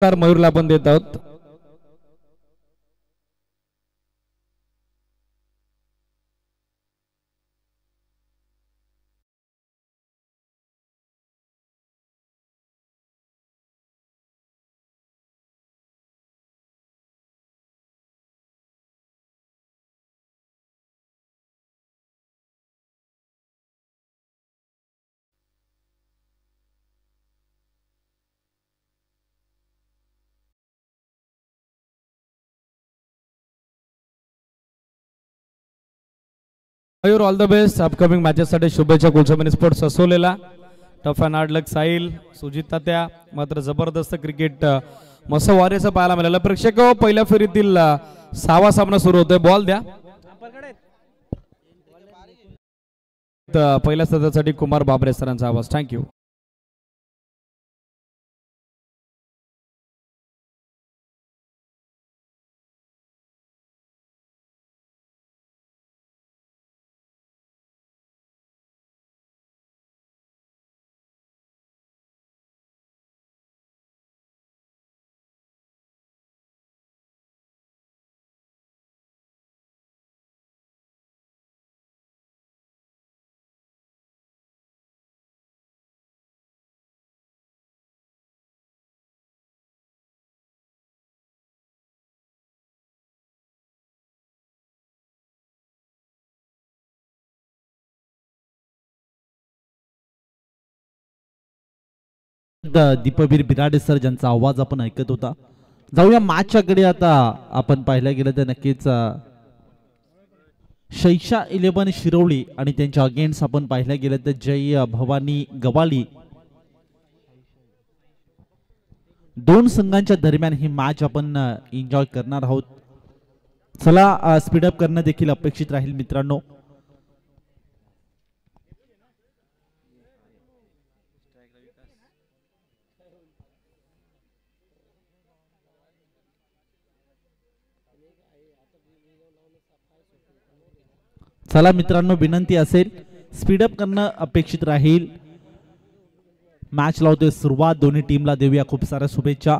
मयूरला आपण देत आहोत. Mayur all the best upcoming matches साठी शुभेच्छा. कुलसमनी स्पोर्ट्स असोलेला tough and hard luck. Sahil Sujit Tatya मात्र जबरदस्त क्रिकेट मस्त वारेचं पाहायला मिळालं. प्रेक्षक पहिल्या फेरीतील 6वा सामना सुरू होतोय. बॉल द्या. पहिल्या सत्रासाठी कुमार बाबरे सरांचा आवाज. थँक्यू. दीपवीर बिराडे सर ज्यांचा आवाज आपण ऐकत होता. जाऊया मॅचच्याकडे. आता आपण पाहायला गेलं तर नक्कीच शैशा 11 शिरवली आणि त्यांच्या अगेन्स्ट आपण पाहायला गेलं तर जय भवानी गवाली. दोन संघांच्या दरम्यान ही मॅच आपण एन्जॉय करणार आहोत. चला स्पीडअप करणं देखील अपेक्षित राहील मित्रांनो. चला मित्रांनो विनंती असेल स्पीडअप करणं अपेक्षित राहील. मॅच लावतोय सुरुवात. दोन्ही टीमला देऊया खूप साऱ्या शुभेच्छा.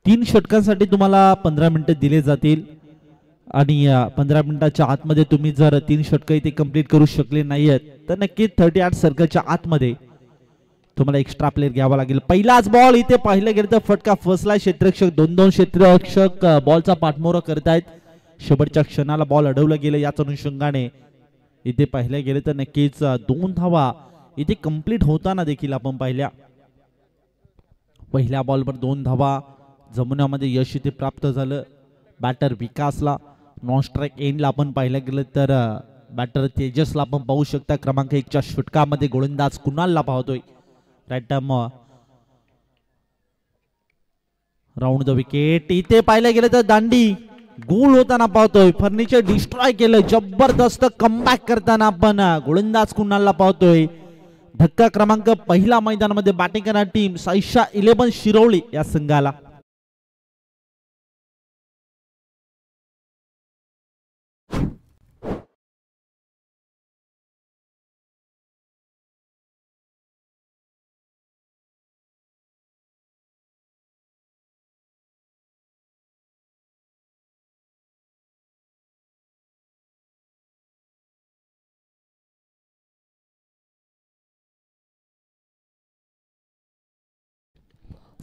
3 षटकांसाठी तुम्हाला 15 मिनिटं दिले जातील आणि 15 मिनिटाच्या आतमध्ये तुम्ही जर 3 षटकं इथे कंप्लीट करू शकले नाहीत तर नक्कीच 38 सर्कलच्या आतमध्ये तुम्हाला एक्स्ट्रा प्लेयर घ्यावा लागेल. पहिलाच बॉल इथे पाहिलं गेलं तर फटका फसला. क्षेत्ररक्षक 2 क्षेत्ररक्षक बॉलचा पाठमोरा करतायत. शेवटच्या क्षणाला बॉल अडवलं गेलं. याच अनुषंगाने इथे पाहिलं गेलं तर नक्कीच 2 धावा इथे कंप्लीट होताना देखील आपण पाहिल्या. पहिल्या बॉलवर 2 धावा जमवण्यामध्ये यश इथे प्राप्त झालं. बॅटर विकासला नॉन स्ट्राईक एंडला आपण पाहिलं गेलं तर बॅटर तेजसला आपण पाहू शकता. क्रमांक 1च्या षटकामध्ये गोलंदाज कुणालला पाहतोय. Right arm round the wicket. इथे पाहिलं गेलं तर दांडी गोल होताना पाहतोय. फर्निचर डिस्ट्रॉय केलं. जबरदस्त कमबॅक करताना आपण गोलंदाज कुणालला पाहतोय. धक्का क्रमांक पहिला मैदानामध्ये बॅटिंग करणारी टीम शैशा 11 शिरवली या संघाला.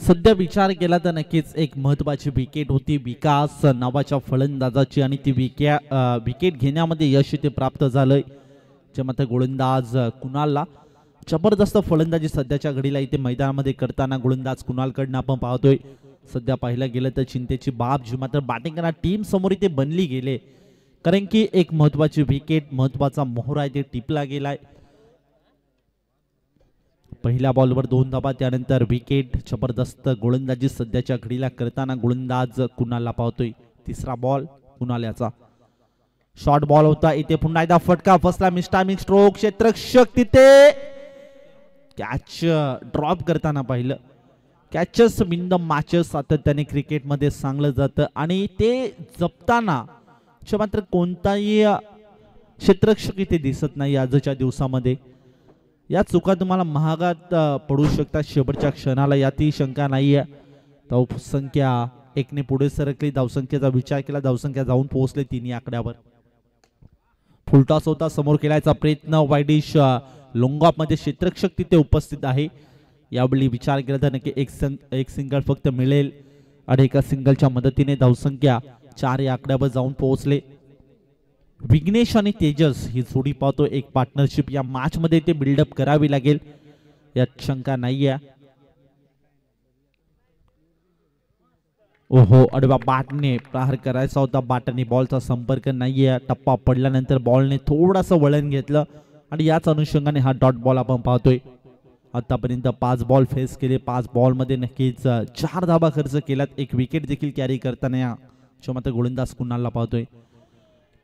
सध्या विचार केला तर नक्कीच एक महत्त्वाची विकेट होती विकास नावाच्या फलंदाजाची आणि ती विकेट घेण्यामध्ये यश इथे प्राप्त झालंय. जे मात्र गोलंदाज कुणालला जबरदस्त फलंदाजी सध्याच्या घडीला इथे मैदानामध्ये करताना गोलंदाज कुणालकडनं आपण पाहतोय. सध्या पाहिलं गेलं तर चिंतेची बाब जी मात्र बॅटिंग करणाऱ्या टीम समोर इथे बनली गेले. कारण की एक महत्त्वाची विकेट महत्त्वाचा मोहरा इथे टिपला गेलाय. पहिल्या बॉलवर 2 धावा त्यानंतर विकेट. जबरदस्त गोलंदाजी सध्याच्या घडीला करताना गोलंदाज कुणालला पाहतोय. तिसरा बॉल कुणालचा शॉर्ट बॉल होता. इथे पुन्हा एकदा फटका फसला. मिस्टामिक स्ट्रोक. क्षेत्ररक्षक तिथे कॅच ड्रॉप करताना पाहिलं. कॅचेस विन द मॅचेस सातत्याने क्रिकेटमध्ये सांगलं जातं आणि ते जपताना मात्र कोणताही क्षेत्ररक्षक इथे दिसत नाही आजच्या दिवसामध्ये. या चुका तुम्हाला महागात पडू शकतात शेवटच्या क्षणाला, यातही शंका नाहीये. धावसंख्या 1 ने पुढे सरकली. धावसंख्येचा विचार केला, धावसंख्या जाऊन पोहोचले 3 आकड्यावर. फुलटॉस होता, समोर केलायचा प्रयत्न. वाईडिश लॉंग ऑफ मध्ये क्षेत्ररक्षक तिथे उपस्थित आहे. यावेळी विचार केला तर नक्की एक सिंगल फक्त मिळेल आणि एका सिंगलच्या मदतीने धावसंख्या 4 या आकड्यावर जाऊन पोहोचले. विघ्नेश आणि तेजस ही जोडी पाहतो, एक पार्टनरशिप या मॅच मध्ये ते बिल्डअप करावी लागेल, यात शंका नाहीये. ओहो, अडवा बाटने प्रहार करायचा होता, बाटने बॉलचा संपर्क नाहीये. टप्पा पडल्यानंतर बॉलने थोडासा वळण घेतलं आणि याच अनुषंगाने हा डॉट बॉल आपण पाहतोय. आतापर्यंत 5 बॉल फेस केले, 5 बॉल मध्ये नक्कीच 4 धाबा खर्च केलात, एक विकेट देखील कॅरी करताना या मात्र गोलंदाज कुणालला पाहतोय.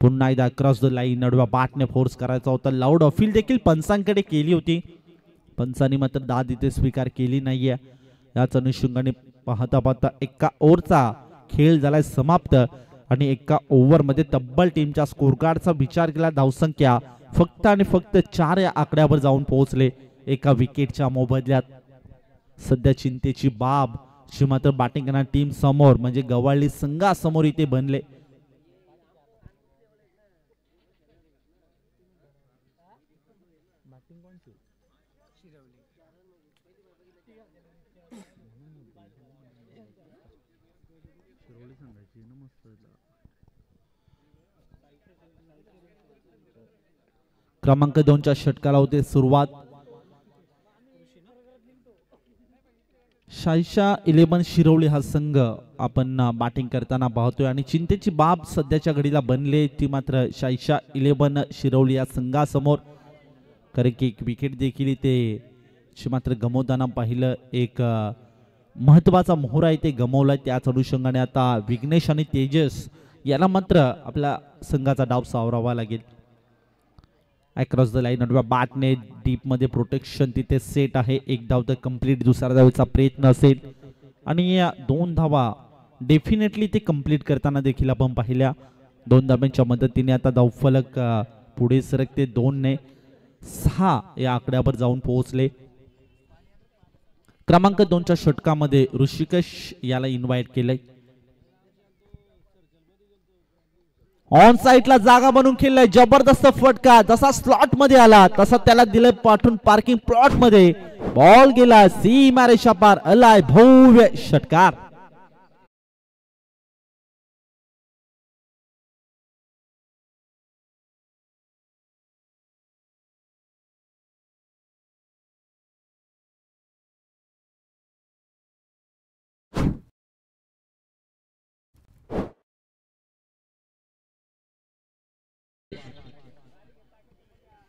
पुन्हा एकदा क्रॉस द लाईन, अडव्या बाटने फोर्स करायचा होता. लाऊड अपील देखील पंचांकडे केली होती, पंचांनी मात्र दाद इथे स्वीकार केली नाहीये. याच अनुषंगाने पाहता पाहता एका ओव्हरचा खेळ झालाय समाप्त आणि एका ओव्हर मध्ये तब्बल टीमच्या स्कोर कार्डचा विचार केला, धावसंख्या फक्त आणि फक्त 4 या आकड्यावर जाऊन पोहोचले एका विकेटच्या मोबदल्यात. सध्या चिंतेची बाब जी मात्र बॅटिंग करणारी टीम समोर म्हणजे गवाळी संघासमोर इथे बनले. क्रमांक 2च्या षटकाला होते सुरुवात. शाईशा 11 शिरवली हा संघ आपण बॅटिंग करताना पाहतोय आणि चिंतेची बाब सध्याच्या घडीला बनले ती मात्र शाईशा 11 शिरवली या संघासमोर, कारण की एक विकेट देखील ते मात्र गमवताना पाहिलं. एक महत्वाचा मोहरा इथे गमवलाय. त्याच अनुषंगाने आता विघ्नेश आणि तेजस याला मात्र आपल्या संघाचा डाव सावरावा लागेल. अक्रॉस द लाईन, अडव्या बॅटने डीप मध्ये प्रोटेक्शन तिथे सेट आहे. एक धाव तर कंप्लीट, दुसऱ्या धावेचा प्रयत्न असेल आणि या 2 धावा डेफिनेटली ते कंप्लीट करताना देखील आपण पाहिल्या. 2 धाब्यांच्या मदतीने आता धावफलक पुढे सरकते. 2 ने 6 या आकड्यावर जाऊन पोहोचले. क्रमांक 2च्या षटकामध्ये ऋषिकेश याला इन्व्हाइट केलंय. ऑन साइडला जागा बनवून खेळलाय, जबरदस्त फटका. जसा स्लॉट मध्ये आला तसा त्याला दिलंय पाठवून पार्किंग प्लॉट मध्ये. बॉल गेला सीमा रेषा पार, आलाय भव्य षटकार.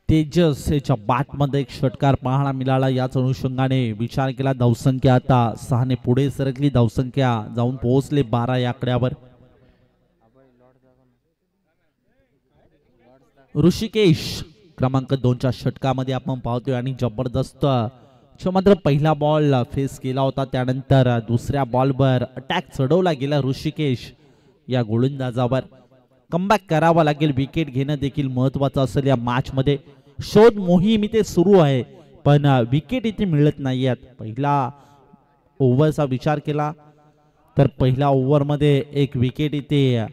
तेजस याच्या बॅटमध्ये एक षटकार पाहायला मिळाला. याच अनुषंगाने विचार केला, धावसंख्या आता 6 ने पुढे सरकली. धावसंख्या जाऊन पोहोचले 12 या आकड्यावर. ऋषिकेश क्रमांक 2च्या षटकामध्ये आपण पाहतोय आणि जबरदस्त मात्र पहिला बॉल फेस केला होता, त्यानंतर दुसऱ्या बॉलवर अटॅक चढवला गेला ऋषिकेश या गोलंदाजावर. कमबॅक करावा लागेल, विकेट घेणं देखील महत्वाचं असेल या मॅच मध्ये. शोध मोहीम इथे सुरू आहे पण विकेट इथे मिळत नाहीयेत. पहिला ओव्हरचा विचार केला तर पहिल्या ओव्हर मध्ये एक विकेट इथे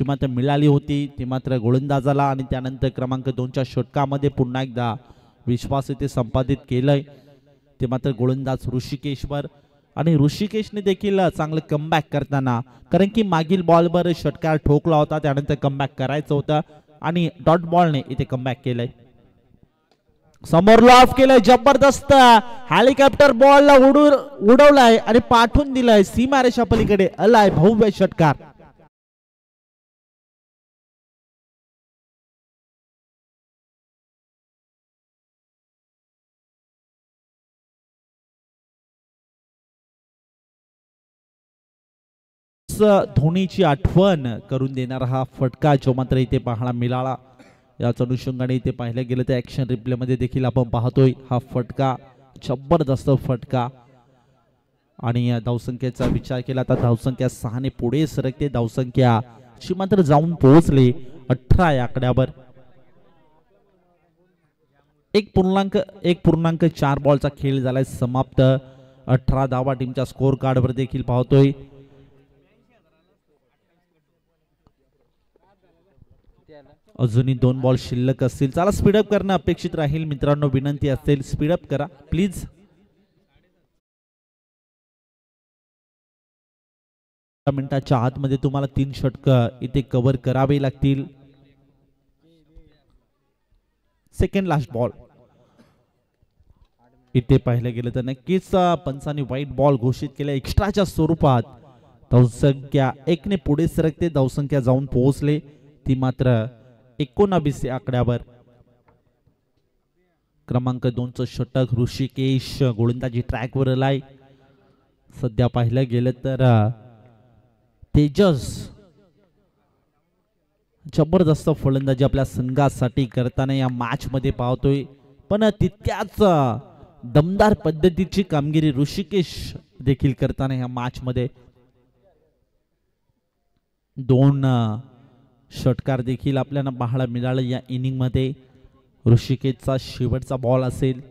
मात्र मिळाली होती, ती मात्र गोलंदाजाला. आणि त्यानंतर क्रमांक 2च्या षटकामध्ये पुन्हा एकदा विश्वास इथे संपादित केलंय, ते मात्र गोलंदाज ऋषिकेशवर. आणि ऋषिकेशने देखील चांगलं कमबॅक करताना, कारण की मागील बॉलवर षटकार ठोकला होता, त्यानंतर कमबॅक करायचं होतं आणि डॉट बॉलने इथे कमबॅक केलंय. समोर लॉफ केलंय, जबरदस्त हेलिकॉप्टर बॉलला उडवलाय आणि पाठवून दिलाय सीमारेषा पलीकडे, आलाय भव्य षटकार. धोनीची आठवण करून देणारा हा फटका जो मात्र इथे पाहायला मिळाला. याच अनुषंगाने इथे पाहिलं गेलं तर ऍक्शन रिप्ले मध्ये देखील आपण पाहतोय हा फटका, जबरदस्त फटका. आणि धावसंख्येचा विचार केला तर धावसंख्या 6 ने पुढे सरकते. धावसंख्या ची मात्र जाऊन पोहोचले 18 या आकड्यावर. 1.4 बॉलचा खेळ झालाय समाप्त. 18 धावा टीमच्या स्कोर कार्डवर देखील पाहतोय. अजूनही 2 बॉल शिल्लक असतील. चला स्पीडअप करणं अपेक्षित राहील मित्रांनो. विनंती असेल स्पीडअप करा प्लीज. मिनिटाच्या आतमध्ये तुम्हाला 3 षटकं इथे कव्हर करावे लागतील. सेकंड लास्ट बॉल इथे पाहिलं गेलं तर नक्कीच पंचांनी व्हाईट बॉल घोषित केला एक्स्ट्राच्या स्वरूपात. धावसंख्या 1 ने पुढे सरकते. धावसंख्या जाऊन पोहोचले ती मात्र 19 या आकड्यावर. क्रमांक 2 चं षटक ऋषिकेश गोलंदाजी ट्रॅकवर आलाय. सध्या पाहिलं गेलं तर तेजस जबरदस्त फलंदाजी आपल्या संघासाठी करताना या मॅच मध्ये पाहतोय. पण तितक्याच दमदार पद्धतीची कामगिरी ऋषिकेश देखील करताना या मॅच मध्ये. 2 षटकार देखील आपल्याला पाहायला मिळाले या इनिंग मध्ये. ऋषिकेशचा शेवटचा बॉल असेल.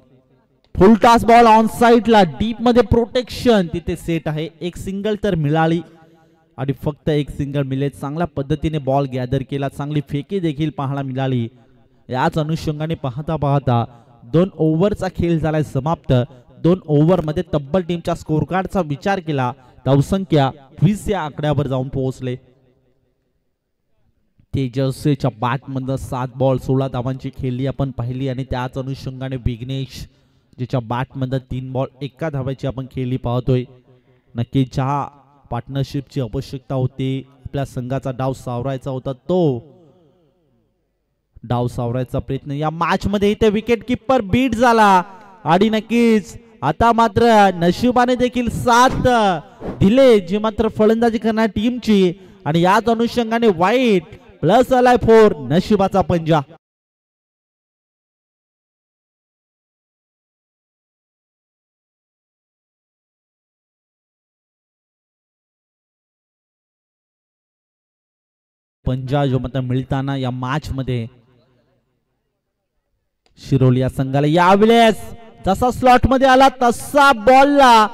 फुल टॉस बॉल ऑन साइडला डीप मध्ये प्रोटेक्शन तिथे सेट आहे. एक सिंगल तर मिळाली आणि फक्त एक सिंगल मिळेल. चांगल्या पद्धतीने बॉल गॅदर केला. चांगली फेकी देखील पाहायला मिळाली. याच अनुषंगाने पाहता पाहता 2 ओव्हरचा खेळ झालाय समाप्त. 2 ओव्हर मध्ये तब्बल टीमच्या स्कोर कार्डचा विचार केला धावसंख्या 20 या आकड्यावर जाऊन पोहोचले. तेजसच्या बॅट मध्ये 7 बॉल 16 धावांची खेळली आपण पाहिली. आणि त्याच अनुषंगाने विघ्नेश ज्याच्या बॅट मध्ये 3 बॉल 1 धावाची आपण खेळली पाहतोय. नक्की ज्या पार्टनरशिपची आवश्यकता होती आपल्या संघाचा डाव सावरायचा होता तो डाव सावरायचा प्रयत्न या मॅच मध्ये इथे विकेट किपर बीट झाला. आणि नक्कीच आता मात्र नशिबाने देखील साथ दिले जी मात्र फलंदाजी करणाऱ्या टीमची. आणि याच अनुषंगाने वाईट प्लस आलाय 4 नशिबाचा पंजा. पंजा जो मात्र मिळताना या मॅच मध्ये शिरोली या संघाला यावेळेस जसा स्लॉट मध्ये आला तसा बॉलला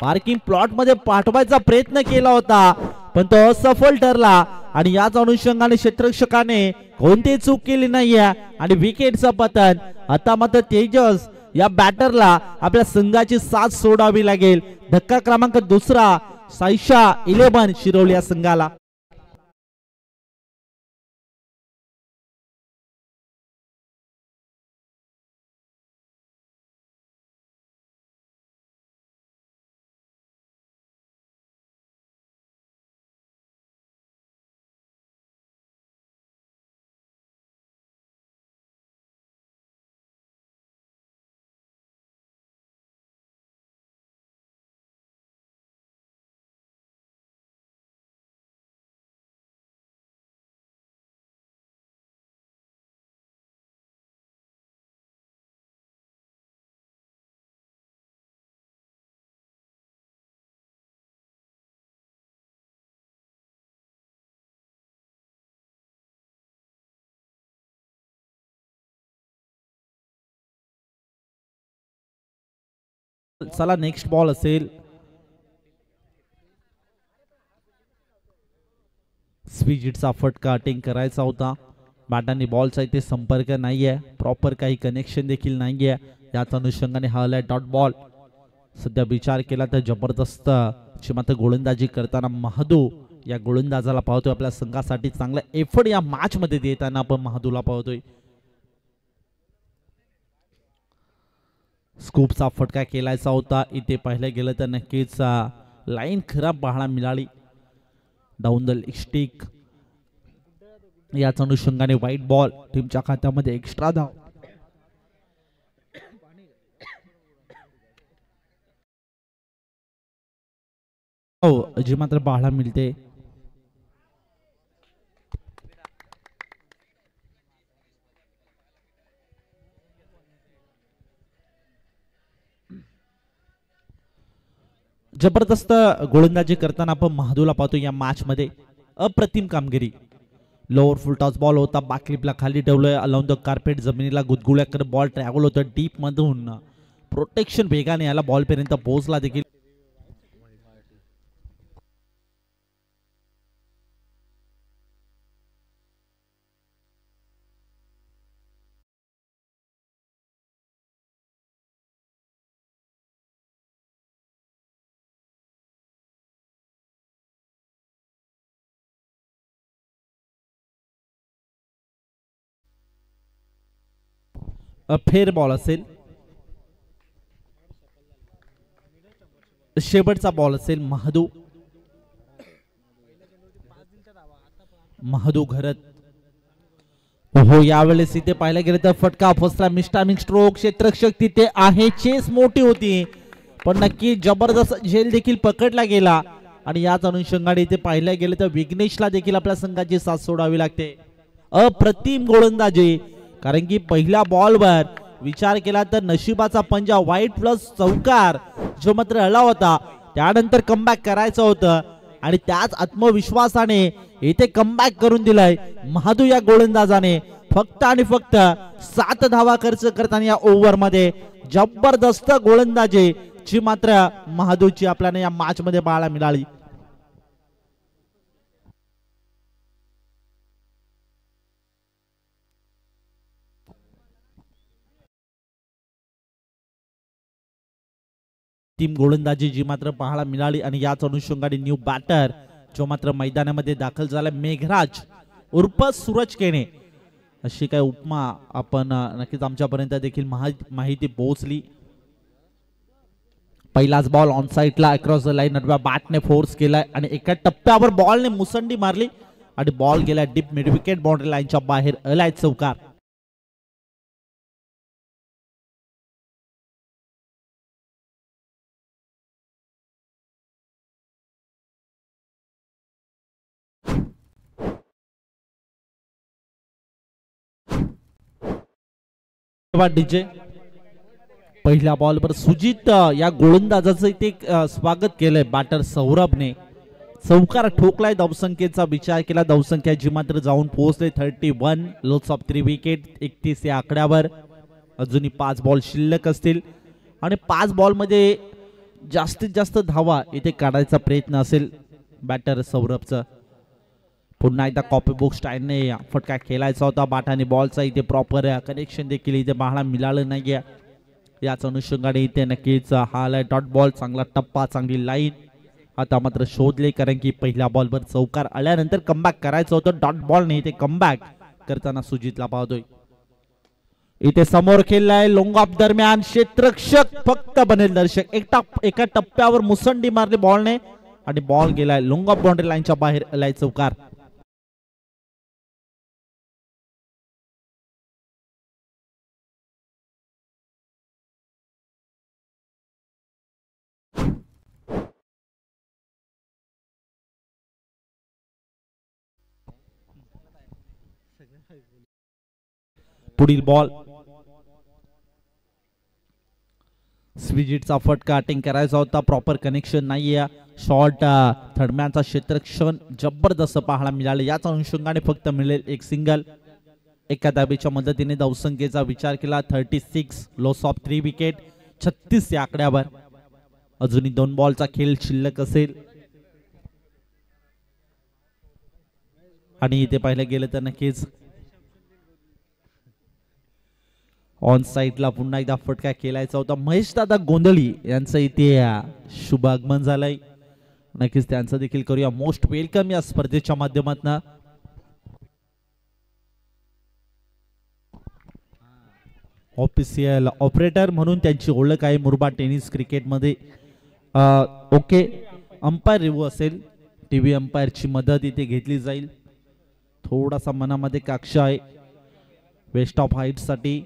पार्किंग प्लॉट मध्ये पाठवायचा प्रयत्न केला होता पण तो असफल ठरला. आणि याच अनुषंगाने क्षेत्ररक्षकाने कोणतीही चूक केली नाहीये आणि विकेटचं पतन. आता मात्र तेजस या बॅटरला आपल्या संघाची साथ सोडावी लागेल. धक्का क्रमांक 2 सायशा 11 शिरोली या संघाला. चला नेक्स्ट बॉल असेल. स्वीजिटचा फटका अटेंड करायचा होता. बॅटांनी बॉलचा इथे संपर्क नाहीये. प्रॉपर काही कनेक्शन देखील नाहीये. याच अनुषंगाने हा आलाय डॉट बॉल. सध्या विचार केला तर जबरदस्त मात्र गोलंदाजी करताना महादू या गोलंदाजाला पाहतोय. आपल्या संघासाठी चांगला एफर्ट या मॅच मध्ये देताना आपण महादूला पाहतोय. स्कूपचा फटका केलायचा होता. इथे पाहिलं गेलं तर नक्कीच लाईन खराब पाहायला मिळाली. Down the leg stick. याच अनुषंगाने व्हाईट बॉल. टीमच्या खात्यामध्ये एक्स्ट्रा धाव. हो जी मात्र पाहायला मिळते. जबरदस्त गोलंदाजी करताना आपण महादूला पाहतो या मॅच मध्ये. अप्रतिम कामगिरी. लोअर फुल टॉस बॉल होता, बॅकलिपला खाली ठेवलंय, अलाउन द कार्पेट, जमिनीला गुदगुळ्याकडे बॉल ट्रॅव्हल होतं डीप मधून, प्रोटेक्शन वेगाने याला बॉल पर्यंत पोहोचला देखील. फेर बॉल असेल, शेवटचा बॉल असेल. महादू घरत. हो, यावेळेस इथे पाहायला गेलं तर फटका फसला. मिस्टामिंग स्ट्रोक, क्षेत्ररक्षक तिथे आहे. चेस मोठी होती पण नक्की जबरदस्त झेल देखील पकडला गेला आणि याच अनुषंगाने इथे पाहायला गेलं तर विघ्नेशला देखील आपल्या संघाची साथ सोडावी लागते. अप्रतिम गोलंदाजी, कारण की पहिल्या बॉलवर विचार केला तर नशिबाचा पंजा, वाईट प्लस चौकार जो मात्र आला होता, त्यानंतर कमबॅक करायचं होतं आणि त्याच आत्मविश्वासाने इथे कमबॅक करून दिलाय महादू या गोलंदाजाने. फक्त आणि फक्त 7 धावा खर्च करताना या ओव्हर मध्ये जबरदस्त गोलंदाजी जी मात्र महादूची आपल्याला या मॅच मध्ये पाहायला मिळाली. टीम गोलंदाजी जी मात्र पाहायला मिळाली आणि याच अनुषंगाने न्यू बॅटर जो मात्र मैदानामध्ये दाखल झाला, मेघराज उर्फ सूरज केने, अशी काय उपमा आपण नक्कीच आमच्यापर्यंत देखील माहिती पोहोचली. पहिलाच बॉल ऑन साइडला अक्रॉस द लाईन बॅटने फोर्स केलाय आणि एका टप्प्यावर बॉलने मुसंडी मारली आणि बॉल गेला डीप मिड विकेट बाउंड्री लाईनच्या बाहेर, अलाय चौकार. डीजे पहिल्या बॉलवर सुजित या गोलंदाजाचं इथे स्वागत केलंय बॅटर सौरभने. चौकार ठोकलाय, धावसंख्येचा विचार केला, धावसंख्या जी मात्र जाऊन पोहोचले 31, लॉस ऑफ 3 विकेट 31 या आकड्यावर. अजूनही 5 बॉल शिल्लक असतील आणि 5 बॉल मध्ये जास्तीत जास्त धावा इथे काढायचा प्रयत्न असेल बॅटर सौरभचा. पुन्हा एकदा कॉपी बुक स्टाईलने फटका खेळायचा होता, बाटाने बॉलचा इथे प्रॉपर कनेक्शन देखील इथे पाहायला मिळालं नाहीये. याच अनुषंगाने इथे नक्कीच हा डॉट बॉल, चांगला टप्पा, चांगली लाईन आता मात्र शोधले, कारण की पहिल्या बॉलवर चौकार आल्यानंतर कमबॅक करायचं होतं. डॉट बॉलने इथे कमबॅक करताना सुजितला पाहतोय. इथे समोर खेळलाय लॉंग ऑफ दरम्यान, क्षेत्ररक्षक फक्त बनेल दर्शक, एका टप्प्यावर मुसंडी मारली बॉलने आणि बॉल गेलाय लॉंग ऑफ बाउंड्री लाईनच्या बाहेर, आलाय चौकार. पुढील बॉल स्विजिटचा फटका अटेंड करायचा होता, प्रॉपर कनेक्शन नाहीये. शॉर्ट थर्डमॅनचा क्षेत्ररक्षण जबरदस्त पाहायला मिळाले. याच अनुषंगाने फक्त मिळेल एक सिंगल. एका धाबेच्या मदतीने धावसंख्येचा विचार केला 36, लॉस ऑफ 3 विकेट 36 या आकड्यावर. अजूनही 2 बॉलचा खेळ शिल्लक असेल आणि इथे पाहिलं गेलं तर नक्कीच ऑन साइडला पुन्हा एकदा फटका खेळायचा होता. महेश दादा गोंधळी यांचं इथे शुभ आगमन झालंय, नक्कीच त्यांचं देखील करूया मोस्ट वेलकम या स्पर्धेच्या माध्यमातून. ऑफिशियल ऑपरेटर म्हणून त्यांची ओळख आहे मुरबाड टेनिस क्रिकेटमध्ये. ओके, अंपायर रिव्ह्यू असेल, टीव्ही अंपायरची मदत इथे घेतली जाईल. थोडासा मनामध्ये काक्ष आहे वेस्ट ऑफ हाईट साठी.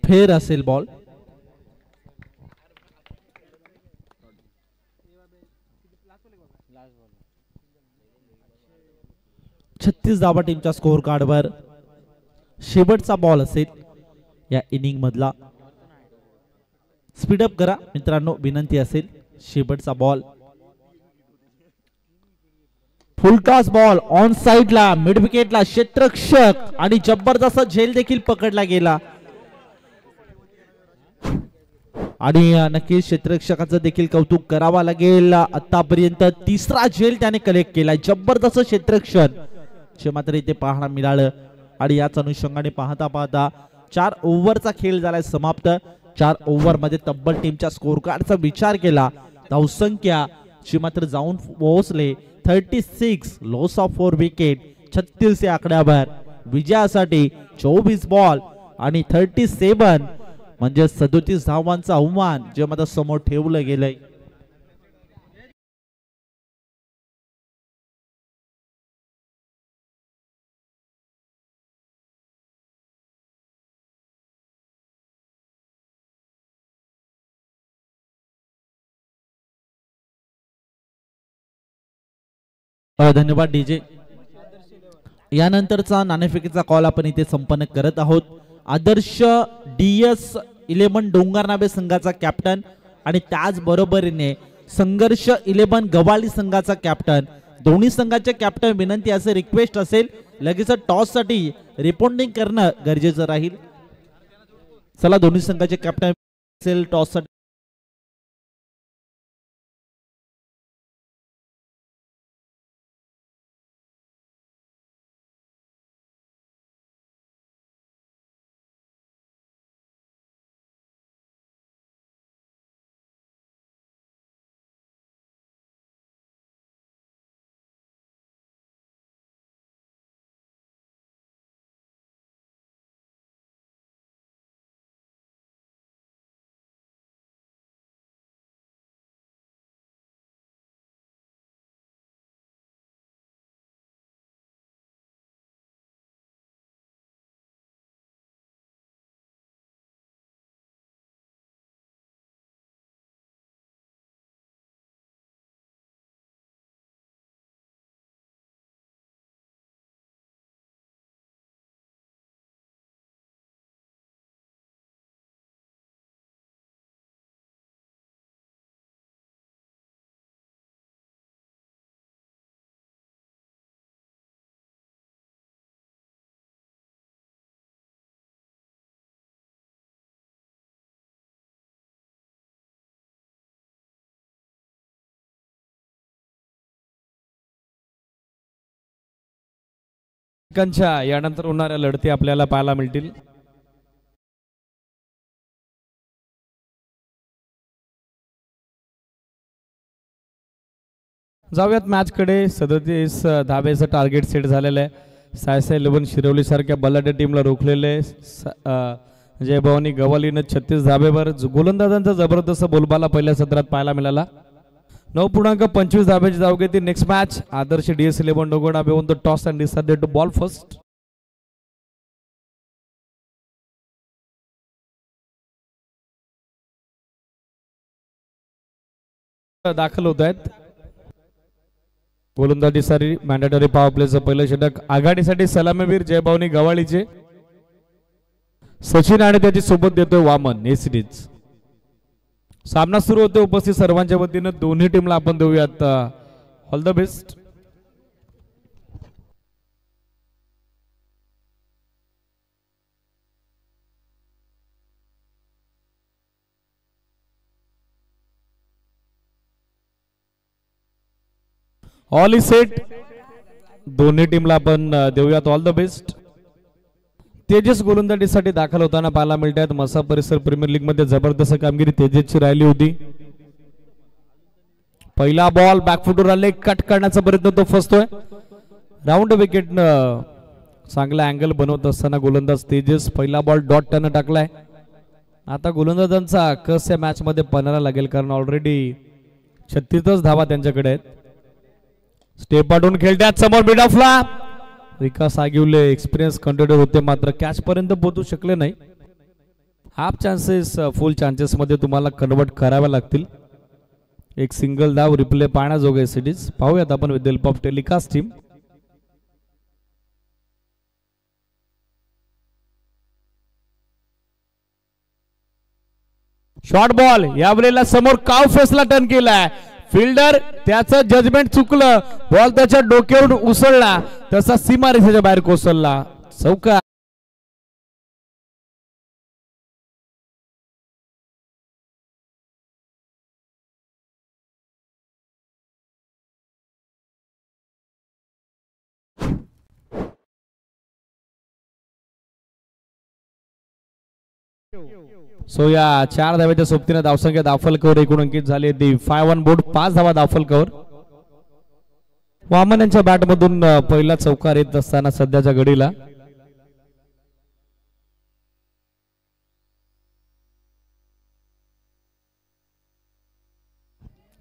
फेर असेल बॉल. 36 धावा टीमच्या स्कोर कार्डवर. शेवटचा बॉल असेल या इनिंग मधला. स्पीडअप करा मित्रांनो, विनंती असेल. शेवटचा बॉल. फुलटॉस बॉल ऑन साइडला, मिड विकेटला क्षेत्ररक्षक आणि जबरदस्त झेल देखील पकडला गेला. आणि नक्कीच क्षेत्ररक्षकाचं देखील कौतुक करावा लागेल. आतापर्यंत तिसरा झेल त्याने कलेक्ट केलाय. जबरदस्त क्षेत्ररक्षण मात्र इथे पाहायला मिळालं. आणि याच अनुषंगाने पाहता पाहता 4 ओव्हरचा खेळ झालाय समाप्त. 4 ओव्हर मध्ये तब्बल टीमच्या स्कोर कार्डचा विचार केला, धावसंख्या मात्र जाऊन पोहोचले 36. Loss of 4 wicket. 36 या आकड्यावर विजयासाठी 24 बॉल आणि 37 म्हणजे 37 धावांचा आव्हान जे मात्र समोर ठेवलं गेलंय. धन्यवाद डीजे. यानंतरचा नाणेफेकीचा कॉल आपण इथे संपन्न करत आहोत. आदर्श DS11 डोंगरनाबे संघाचा कॅप्टन आणि त्याचबरोबरीने संघर्ष 11 गवाली संघाचा कॅप्टन. दोन्ही संघाचे कॅप्टन विनंती असेल, रिक्वेस्ट असेल, लगेच टॉस साठी रिपोर्टिंग करणं गरजेचं राहील. चला दोन्ही संघाचे कॅप्टन असेल टॉस साठी. यानंतर होणाऱ्या लढती आपल्याला पाहायला मिळतील. जाऊयात मॅच कडे. 37 धाब्याचं टार्गेट सेट झालेलं आहे. सायसा 11 शिरवली सारख्या बलाढ्य टीमला रोखलेले. जय भवानी गवालीनं 36 धाब्यावर. गोलंदाजांचा जबरदस्त बोलबाला पहिल्या सत्रात पाहायला मिळाला. 9.25 धाब्याची धाव घेतली. Next match Adarsh DS11 Dongarnabe on the toss and decided to bowl first. दाखल होत आहेत. गोलंदाजीसाठी मॅन्डेटरी पॉवर प्लेचं पहिलं षटक. आघाडीसाठी सलामीवीर जयभवानी गवाळीचे सचिन आणि त्याची सोबत देतोय वामन. ए सिरीज सामना सुरू होतो. उपस्थित सर्वांच्या वतीनं दोन्ही टीमला आपण देऊयात all the best. All is set. दोन्ही टीमला आपण देऊयात ऑल द बेस्ट. तेजस गोलंदाजीसाठी दाखल होताना पाहायला मिळतात. मसा परिसर प्रीमियर लीग मध्ये जबरदस्त कामगिरी तेजसची राहिली होती. पहिला बॉल बॅकफुटवर आले, कट करण्याचा प्रयत्न तो फसतोय. राऊंड विकेट चांगला अँगल बनवत असताना गोलंदाज तेजस पहिला बॉल डॉट त्यानं टाकलाय. आता गोलंदाजांचा कस या मॅच मध्ये पणाला लागेल, कारण ऑलरेडी 36 धावा त्यांच्याकडे आहेत. स्टेप पाठवून खेळतात समोर मिड ऑफला. विकास आगिवले एक्सपिरियन्स कंटेंडर होते, मात्र कॅच पर्यंत पोहोचू शकले नाही. हाफ चान्सेस फुल चान्सेस मध्ये तुम्हाला कन्वर्ट कराव्या लागतील. एक सिंगल धाव रिप्ले पाहण्याजोगे सिटीज. पाहूयात आपण with help of telecast team. Short ball यावेळेला समोर काव फेसला टर्न केलाय. फिल्डर त्याचं जजमेंट चुकलं. बॉल त्याच्या डोक्यावरून उसळला तसा सीमा रेषेच्या बाहेर कोसळला. चौका. सो या 4 धाव्याच्या सोबतीने धावसंख्या दाखल कवर एकूण अंकित झाली. दी 5-1 बोर्ड 5 धावा दाखल कवर. वामन यांच्या बॅट मधून पहिला चौकार येत असताना सध्याच्या घडीला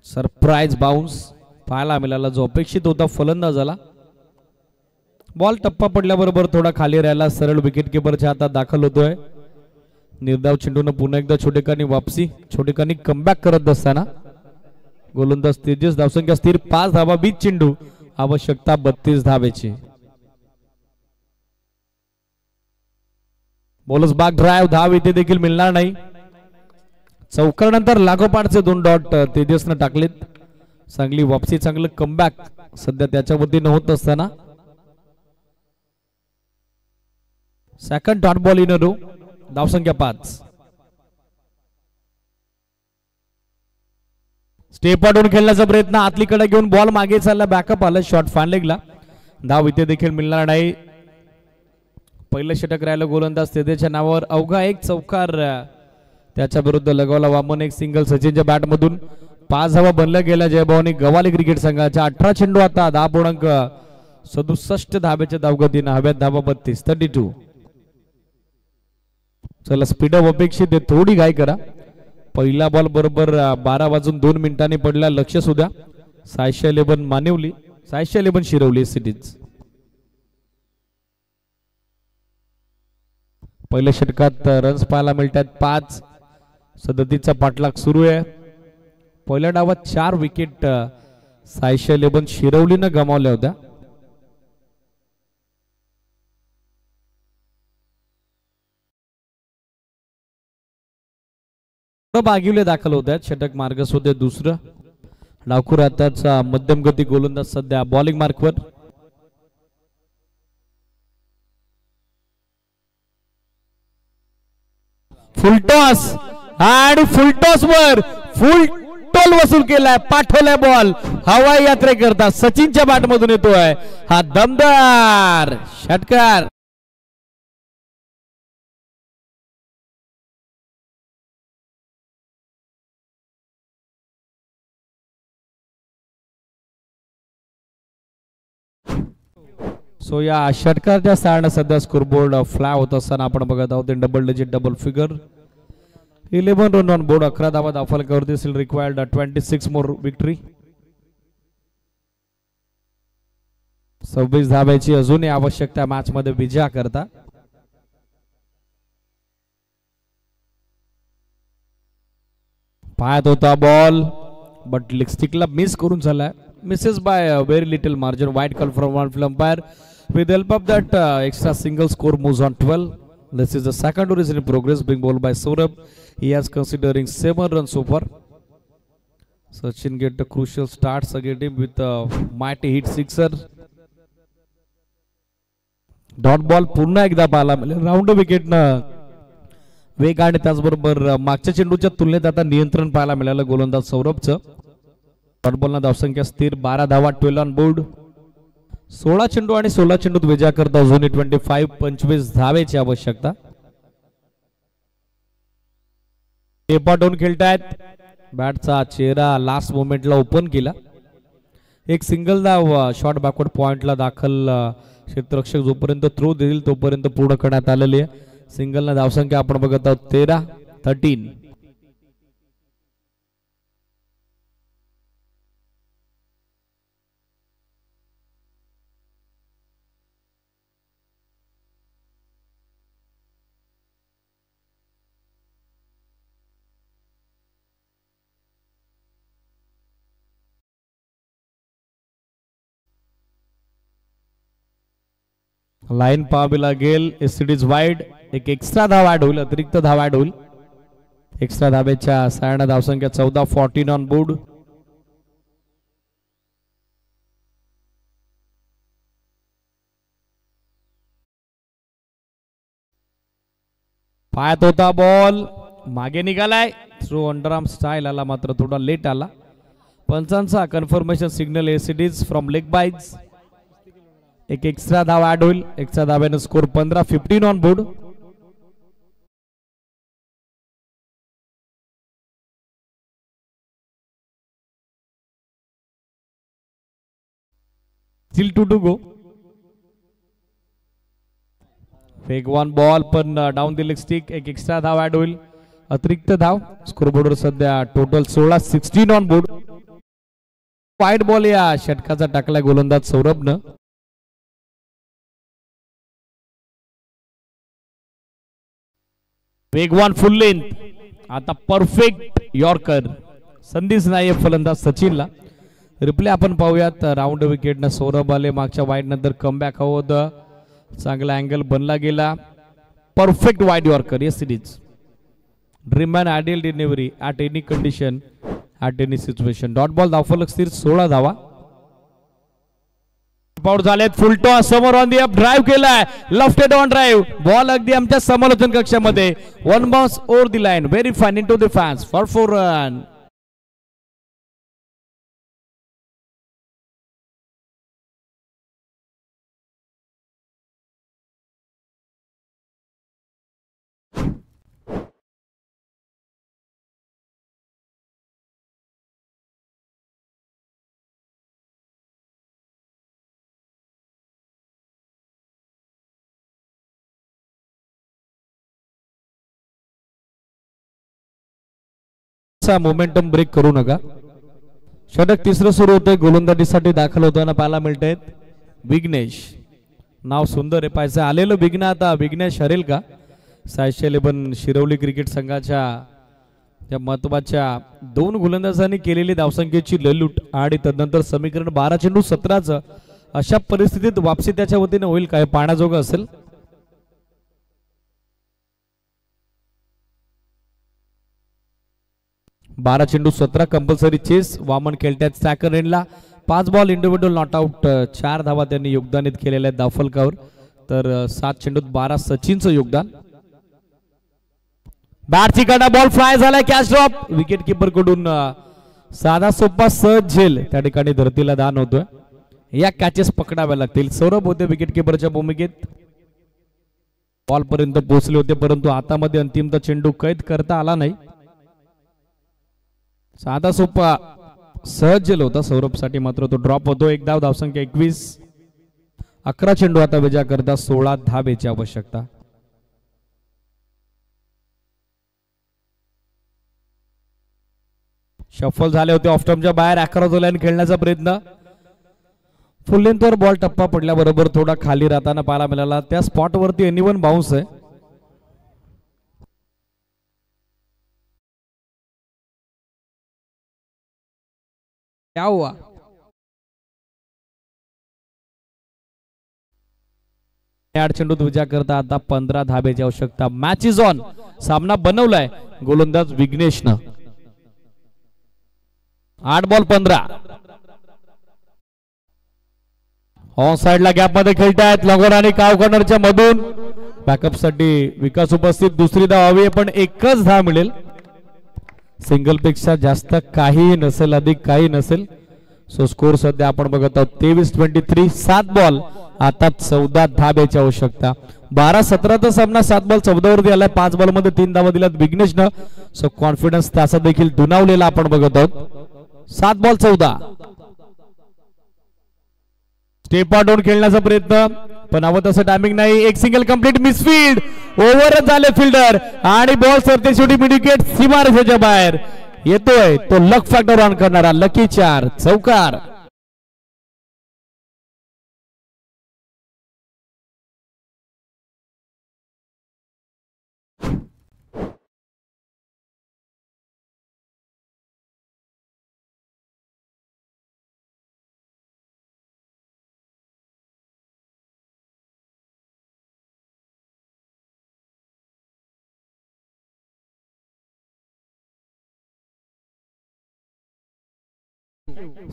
सरप्राईज बाउन्स पाहायला मिळाला जो अपेक्षित होता फलंदाजाला. बॉल टप्पा पडल्याबरोबर थोडा खाली राहिला. सरळ विकेट किपरच्या हातात दाखल होतोय. निर्धाव चेंडून पुन्हा एकदा छोटेखानी वापसी. छोटेखानी कमबॅक करत असताना गोलंदाज तेजस. धावसंख्या स्थिर 5 धावा 20 चेंडू. आवश्यकता 32 धावेची. Bowlers back drive. धाव इथे देखील मिळणार नाही. चौकारानंतर लागोपाठचे 2 डॉट तेजसनं टाकलेत. चांगली वापसी चांगलं कमबॅक सध्या त्याच्या वतीनं होत असताना सेकंड डॉट बॉल इन अ रो. धावसंख्या 5. स्टेप आउट खेळण्याचा प्रयत्न. आतलीकडे घेऊन बॉल मागे चालला. बॅकअप आलं. शॉट फान लेगला. धाव इथे देखील मिळणार नाही. पहिलं षटक राहिलं गोलंदाज तेजसच्या नावावर. अवघा एक चौकार त्याच्या विरुद्ध लगावला वामन. एक सिंगल सचिनच्या बॅट मधून 5 धावा बनल्या गेल्या. जयभवानी गवाली क्रिकेट संघाच्या 18 चेंडू आता 10.67 धाब्याच्या धावगतीनं. हव्यात धावा 32. 32. चला स्पीडअप अपेक्षित आहे. थोडी घाई करा. पहिला बॉल बरोबर 12 वाजून 2 मिनिटांनी पडला. लक्ष सुद्धा 611 मानिवली 611 शिरवली सिटीज. पहिल्या षटकात रन्स पाहायला मिळतात 5. सदतीचा पाठलाग सुरू आहे. पहिल्या डावात 4 विकेट 611 शिरवलीनं गमावल्या होत्या. बागिवले दाखल होत आहेत. षटक मार्गस होते दुसरं. डावखुर हाताचा मध्यम गती गोलंदाज सध्या बॉलिंग मार्कवर. फुलटॉस आणि फुलटॉस वर फुल टोल वसूल केलाय. पाठवलाय बॉल हवाई यात्रे करता सचिनच्या बॅट मधून येतोय हा दमदार षटकार. सो या षटकाच्या सारण्या सध्या स्कोरबोर्ड फ्लाय होत असताना आपण बघत आहोत. Double digit double figure 11 run on board. 11 धावा दाखल करते. स्टिल रिक्वायर्ड 26 मोर विक्ट्री. 26 धाब्याची अजूनही आवश्यकता मॅच मध्ये विजया करता. पाहत होता बॉल बट लेग स्टिकला मिस करून झालाय. misses by a very little margin. White call from one umpire. With the help of that extra single, score moves on 12. This is the second over is in progress, being bowled by Saurabh. He has considering 7 runs so far. Sachin get a crucial starts against him with a mighty hit sixer. Dot ball पुन्हा एकदा पाहायला मिळेल. Round wicket न वेग आणि त्याचबरोबर मागच्या चेंडूच्या तुलनेत आता नियंत्रण पाहायला मिळालं गोलंदाज सौरभचं. डॉट बॉलना धावसंख्या स्थिर 12 धावा 12 ऑन बोर्ड. 16 चेंडू आणि 16 चेंडूत विजय करता अजूनही 25 धावेची आवश्यकता. टेपा डाऊन खेळतायत. बॅटचा चेहरा लास्ट मोमेंटला ओपन केला. एक सिंगल धाव शॉट बॅकवर्ड पॉइंटला दाखल. क्षेत्ररक्षक जोपर्यंत थ्रो देईल तोपर्यंत पूर्ण करण्यात आलेली आहे. सिंगलना धावसंख्या आपण बघत आहोत 13. लाईन पाहावी लागेल. एससीडीज वाईड. एक एक्स्ट्रा धाव ऍड होईल, अतिरिक्त धाव ऍड होईल. एक्स्ट्रा धाब्याच्या सहाय्याने धावसंख्या 14, 14 ऑन बोर्ड. पायात होता बॉल, मागे निघालाय. थ्रो अंडरआर्म स्टाईल आला, मात्र थोडा लेट आला. पंचांचा कन्फर्मेशन सिग्नल एसीडीज फ्रॉम लेग बाईज. एक एक्स्ट्रा धाव ऍड होईल. एक्स्ट्रा धाव्याने score 15, 15 on board. Still 2 to go. वेगवान बॉल पण डाऊन द लेग स्टिक. एक एक्स्ट्रा धाव ऍड होईल, अतिरिक्त धाव. स्कोरबोर्डवर सध्या total 16, 16 on board. Wide ball या षटकाचा टाकला गोलंदाज सौरभनं. वेगवान फुल लेंथ. आता परफेक्ट यॉर्कर. संधीच नाहीये फलंदाज सचिनला. रिप्ले आपण पाहूयात. राऊंड विकेटनं सौरभ आले. मागच्या वाईड नंतर कमबॅक हवं होतं. चांगला अँगल बनला गेला. Perfect wide yorker. Yes series. Dream and ideal delivery at any condition, at any situation. Dot ball धावफलक स्थिर 16 धावा. आउट झालेत. फुल टॉस समोर ऑन दी अप. ड्राईव्ह केलाय. Left head on drive. Ball अगदी आमच्या समालोचन कक्षामध्ये. One bounce over the line. Very fine in to the fans for 4 run. Momentum break करू नका. षटक तिसरं सुरू होतंय. गोलंदाजीसाठी दाखल होताना पाहायला मिळतंय विघ्नेश. नाव सुंदर आहे. पाहिजे आलेलं विघ्न. आता विघ्नेश हरेल का? 611 शिरवली क्रिकेट संघाच्या त्या महत्वाच्या 2 गोलंदाजांनी केलेली धावसंख्येची ललूट आणि तदनंतर समीकरण 12 चेंडू 17चं अशा परिस्थितीत वापसी त्याच्या वतीने होईल काय? पाहण्याजोगं असेल. बारा चेंडू 17 कंपल्सरी चेस. वामन खेळतात सॅकर एंडला. 5 बॉल इंडिव्हिज्युअल नॉट आउट. 4 धावा त्यांनी योगदानित केलेल्या आहेत धावफलकावर. तर 7 चेंडूत 12 सचिनचं योगदान. बॅटची कडा बॉल फ्लाय झालाय. Catch drop. विकेट किपर कडून साधा सोपा सहज झेल त्या ठिकाणी धरतीला दान होतोय. या कॅचेस पकडाव्या लागतील. सौरभ होते विकेट किपरच्या भूमिकेत. बॉल पर्यंत पोहोचले होते परंतु हातामध्ये अंतिमता चेंडू कैद करता आला नाही. साधा सोपा सहज झेल होता सौरभसाठी, मात्र तो ड्रॉप होतो. एक धाव. धावसंख्या 21. 11 चेंडू आता विजया करता 16 धावेची आवश्यकता. शफल झाले होते ऑफस्टंपच्या बाहेर. अकरा लाईन खेळण्याचा प्रयत्न. फुल लेंथवर बॉल टप्पा पडल्याबरोबर थोडा खाली राहताना पाहायला मिळाला. त्या स्पॉटवरती एनिवन बाउन्स आहे. क्या हुआ? चेंडूत विजय करता आता 15 धाब्याची आवश्यकता. Match is on. सामना बनवलाय गोलंदाज विघ्नेशनं. 8 बॉल 15. ऑन साइडला गॅप मध्ये खेळतायत लगोर आणि काव कॉर्नरच्या मधून. बॅकअप साठी विकास उपस्थित. दुसरी धाव हवी पण एकच धाव मिळेल. सिंगल पेक्षा जास्त काही नसेल, अधिक काही नसेल. सो स्कोर सध्या आपण बघत आहोत 23-23. 7 बॉल आता 14 धाब्याची आवश्यकता. 12-17चा सामना 7 बॉल 14 वरती आलाय. 5 बॉल मध्ये 3 धावा दिल्यात विघ्नेशनं. सो कॉन्फिडन्स त्याचा देखील दुणावलेला आपण बघत आहोत. 7 बॉल 14. स्टेप आउट खेळण्याचा प्रयत्न पण हवं तसं टायमिंग नाही. एक सिंगल कंप्लीट मिसफील्ड. ओव्हरच झाले फिल्डर आणि बॉल सरते शेवटी मिड विकेट सीमारेषेच्या बाहेर. येतोय तो लक फॅक्टर ऑन करणारा लकी 4 चौकार.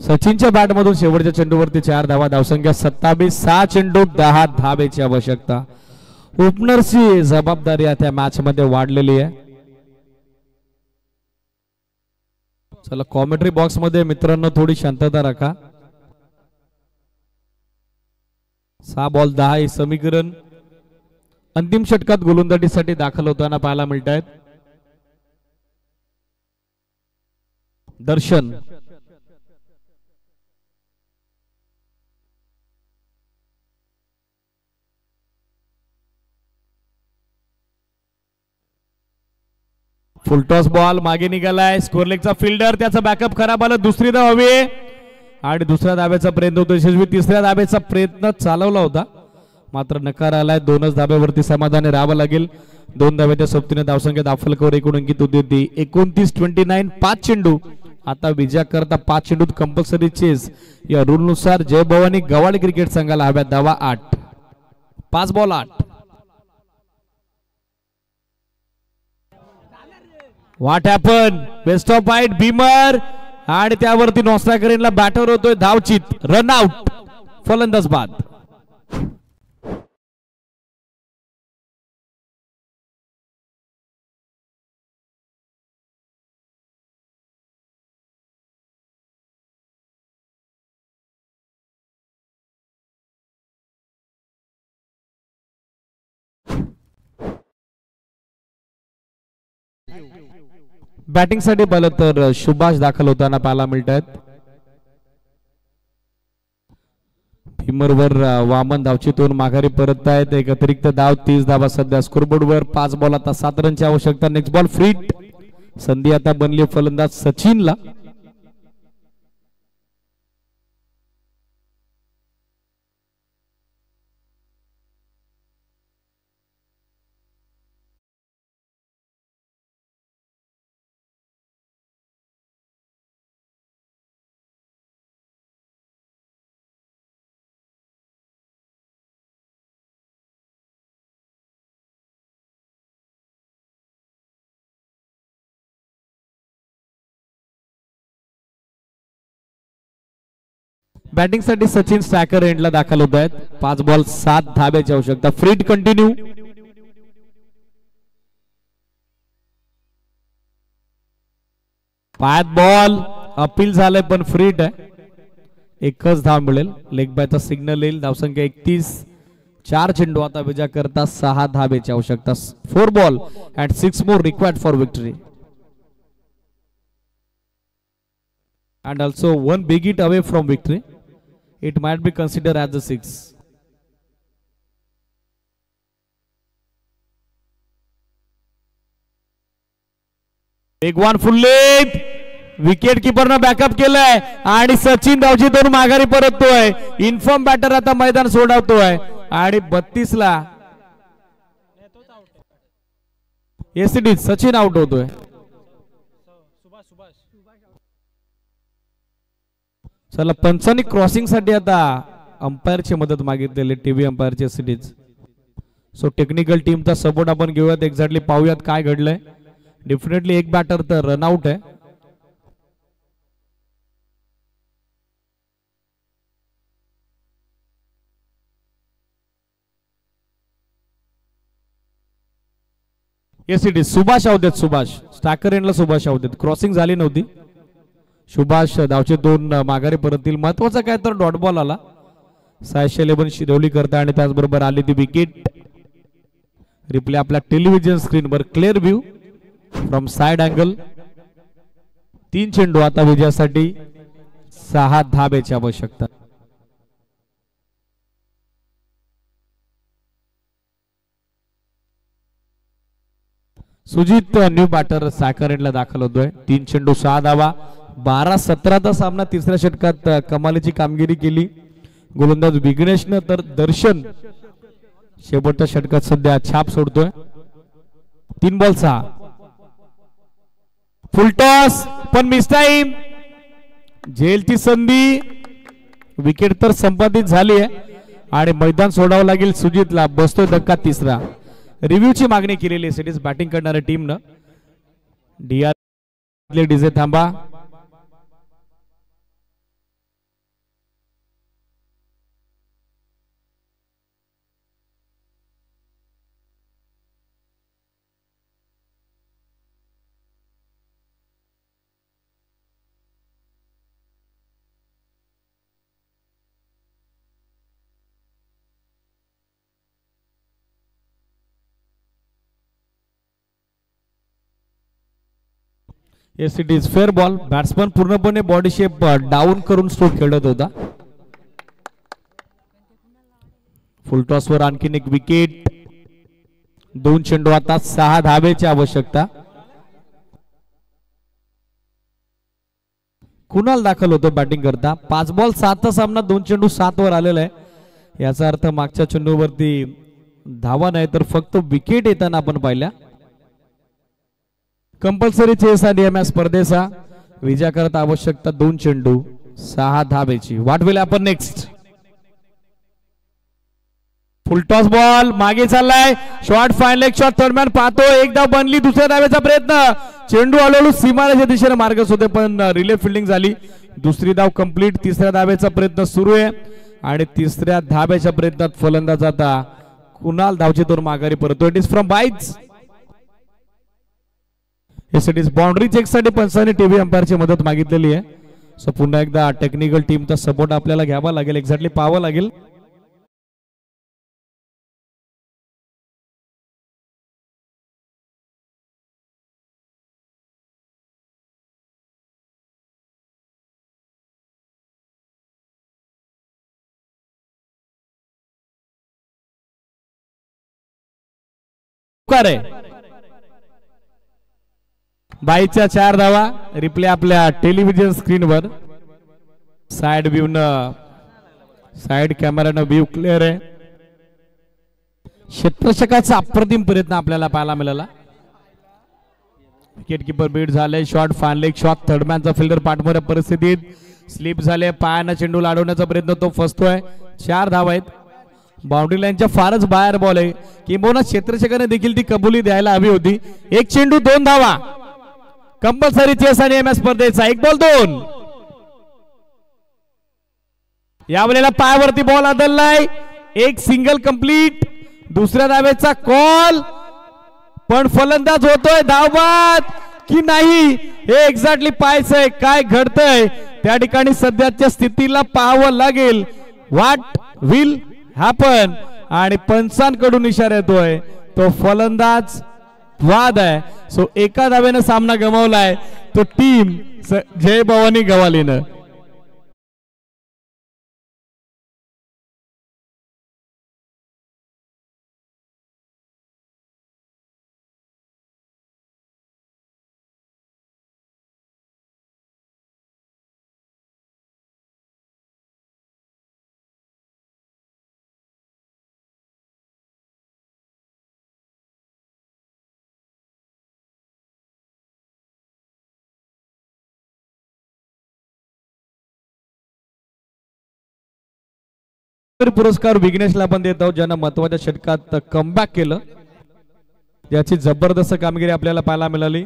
सचिनच्या बॅट मधून शेवटच्या चेंडूवरती 4 धावा, धावसंख्या 27, 6 चेंडू 10 धावेची आवश्यकता. ओपनरची जबाबदारी आता मॅच मध्ये वाढलेली आहे. चला कॉमेंट्री बॉक्स मध्ये मित्रांनो थोडी शांतता राखा. 6 बॉल 10 हे समीकरण अंतिम षटकात गोलंदाजीसाठी दाखल होताना पाहायला मिळत आहेत. दर्शन फुलटॉस बॉल मागे निघालाय. स्कोर लेगचा फिल्डर, त्याचा बॅकअप खराब आला. दुसरी धाव हवी आणि दुसऱ्या धाब्याचा प्रयत्न होतो यशस्वी. तिसऱ्या धाब्याचा प्रयत्न चालवला होता मात्र नकार आलाय. 2च धाब्यावरती समाधानी राहावं लागेल. 2 धाब्याच्या सोबतीने धावसंख्या दाफलकावर एकूण अंकित होती 29-29. 5 चेंडू आता विजयाकरता 5 चेंडूत कंपल्सरी चेस या रूल नुसार जय भवानी गव्हाळे क्रिकेट संघाला हव्या धावा 8. 5 ball 8. What happen, best of fight beamer आणि त्यावरती नॉस्ट्रा करेनला बॅटर होतोय धावचित. रन आउट, फलंदाज बाद. बॅटिंग साठी बोलत तर सुभाष दाखल होताना पाहायला मिळत आहेत. भीमरवर वामन धावचीतून माघारी परत आहेत. एक अतिरिक्त धाव, 30 धावा सध्या स्कोरबोर्डवर. 5 बॉल आता 7 रनची आवश्यकता. Next ball free hit. संधी आता बनली फलंदाज सचिनला. बॅटिंग साठी सचिन स्ट्रायकर एंडला दाखल होत आहेत. 5 बॉल 7 धाब्याची आवश्यकता. फ्रीट कंटिन्यू. पायात बॉल अपील झालंय पण फ्रीट आहे. 1च धाव मिळेल. लेग बायचा सिग्नल येईल. धावसंख्या 31. 4 चेंडू आता विजय करता 6 धाब्याची आवश्यकता. 4 ball and 6 more required for victory. And also 1 big hit away from victory. It might be considered as the 6. Big one full length. Wicket keeper न बॅकअप केलाय आणि सचिन धावचीतून माघारी परततोय. इन्फॉर्म बॅटर आता मैदान सोडवतोय आणि 32 ला एसीडी सचिन आउट होतोय. चला पंचांनी क्रॉसिंग साठी आता अंपायरची मदत मागितलेली टीव्ही अंपायरची सिटीज. सो टेक्निकल टीमचा सपोर्ट आपण घेऊयात. एक्झॅक्टली पाहूयात काय घडलंय. डेफिनेटली एक बॅटर तर रनआउट आहे. एसीडी सुभाष आउट आहेत. सुभाष स्टॅकर एंडला सुभाष आउट आहेत. क्रॉसिंग झाली नव्हती. सुभाष धावचे 2 माघारी परतील. महत्वाचा काय तर डॉट बॉल आला. 611 शिरवली करता आणि त्याचबरोबर आली ती विकेट. रिप्ले आपल्या टेलिव्हिजन स्क्रीनवर. Clear view from side angle. 3 चेंडू आता विजयासाठी 6 धाब्याची आवश्यकता. सुजित न्यू बॅटर सायकरेंटला दाखल होतोय. 3 चेंडू 6 धावा. 12-17चा सामना. तिसऱ्या षटकात कमालीची कामगिरी केली गोलंदाज विघ्नेशनं. तर दर्शन शेवटच्या षटकात सध्या छाप सोडतोय. 3 बॉल 6. फुलटॉस पण मिस टाइम. झेलची संधी. विकेट तर संपादित झाली आहे आणि मैदान सोडावं लागेल सुजितला. बसतोय धक्का 3रा. रिव्ह्यूची मागणी केलेली आहे सिटीज बॅटिंग करणाऱ्या टीमनं. डीआर डीजे थांबा. Yes it is fair ball. Batsman पूर्णपणे बॉडी शेप डाऊन करून स्ट्रोक खेळत होता. फुल टॉस वर आणखीन एक विकेट. 2 चेंडू आता 6 धावेची आवश्यकता. कुणाल दाखल होतो बॅटिंग करता. 5 बॉल 7 सामना 2 चेंडू 7 वर आलेला आहे. याचा अर्थ मागच्या चेंडूवरती धावा नाही तर फक्त विकेट येताना आपण पाहिल्या. कंपल्सरी चेस आणि या स्पर्धेचा विजय करता आवश्यकता 2 चेंडू 6 धावेची. What will happen next. Full toss ball मागे चाललाय. Short fine leg shot. Third man पाहतो. एकदा बनली. दुसऱ्या धावेचा प्रयत्न. चेंडू हळूहळू सीमारेच्या दिशेने मार्गच होते पण रिले फिल्डिंग झाली. दुसरी धाव कंप्लीट. तिसऱ्या धावेचा प्रयत्न सुरू आहे आणि तिसऱ्या धावेच्या प्रयत्नात फलंदाज आता कुणाल धावचे तोर माघारी परतो. It is from bites. Yes it is boundary चेकसाठी पंचांनी टीव्ही अंपायरची मदत मागितलेली आहे. सो पुन्हा एकदा टेक्निकल टीमचा सपोर्ट आपल्याला घ्यावा लागेल. एक्झॅक्टली पाहावं लागेल. बाईच्या 4 धावा. रिप्ले आपल्या टेलिव्हिजन स्क्रीनवर. साइड व्ह्यू न साइड कॅमेरानं व्ह्यू क्लिअर आहे. क्षेत्ररक्षकाचा अप्रतिम प्रयत्न आपल्याला पाहायला मिळाला. विकेट किपर बीट झाले. Short fine leg shot. थर्डमॅनचा फिल्डर पाठमोऱ्या परिस्थितीत स्लिप झाले. पायानं चेंडू लाडवण्याचा प्रयत्न तो फसतोय. 4 धावा आहेत. बाउंड्री लाईनच्या फारच बाहेर बॉल आहे. किंबहुना क्षेत्ररक्षकाने देखील ती कबुली द्यायला हवी होती. 1 चेंडू 2 धावा. कंपल्सरी चेस आणि एम एस स्पर्धेचा 1 बॉल 2. यावेळेला पायावरती बॉल आदळलाय. 1 single complete. दुसऱ्या धावेचा कॉल पण फलंदाज होतोय धावबाद की नाही हे एक्झॅक्टली पाहायचंय. काय घडतंय त्या ठिकाणी सध्याच्या स्थितीला पाहावं लागेल. What will happen. आणि पंचांकडून इशारा येतोय तो फलंदाज वाद आहे. सो एका धावेनं सामना गमावलाय तो टीम जय भवानी गवालीनं. पुरस्कार विघ्नेशला आपण देत आहोत ज्यांना महत्वाच्या षटकात कमबॅक केलं. याची जबरदस्त कामगिरी आपल्याला पाहायला मिळाली.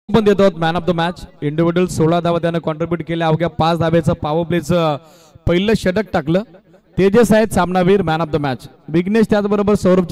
आपण देत आहोत man of the match. Individual 16 धावा त्यानं कॉन्ट्रीब्युट केल्या. अवघ्या 5 धावेचं पॉवर प्लेचं पहिलं षटक टाकलं. तेजस आहेत सामनावीर man of the match. Vighnesh त्याचबरोबर सौरभ